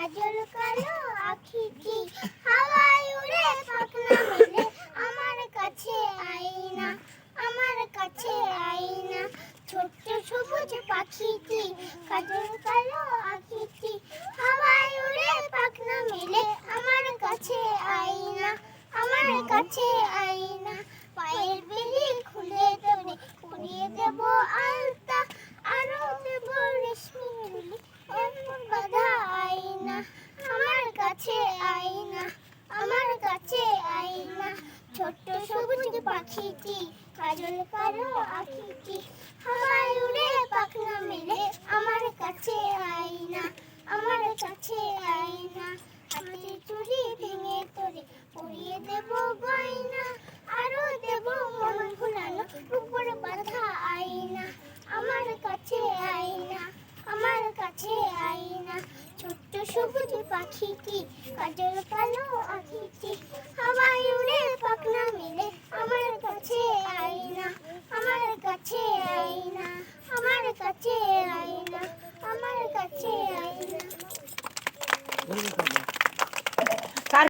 কাজল কালো আখিটি হাওয়ায় উড়ে পাখনা মেলে আমার কাছে আইনা, আমার কাছে আইনা। ছোট্ট সবুজ পাখিটি কাজল কালো আখিটি হাওয়ায় উড়ে পাখনা মেলে আমার কাছে আইনা, আমার কাছে আইনা। পায়ের বেলি খুলে তোরে পরিয়ে দেব আলতা, আরো দেব রেশমি দুলি এমন বাঁধা আইনা, আমার কাছে আইনা, আমার কাছে আইনা। ছোট্ট সবুজ পাখিটি কাজল কালো আখিটি হাওয়ায় উড়ে পাখনা মেলে আমার কাছে আইনা, আমার কাছে আইনা। হাতের চুড়ি ভেঙে তোরে পরিয়ে দেব গয়না, আরো দেব মন ভুলানো রূপোর বাঁধা আইনা, আমার কাছে আইনা, আমার কাছে আইনা। ছোট্ট সবুজ পাখিটি কাজল কালো আখিটি হাওয়ায় উড়ে পাখনা মেলে আমার কাছে আইনা, আমার কাছে আইনা, আমার কাছে আইনা, আমার কাছে আইনা।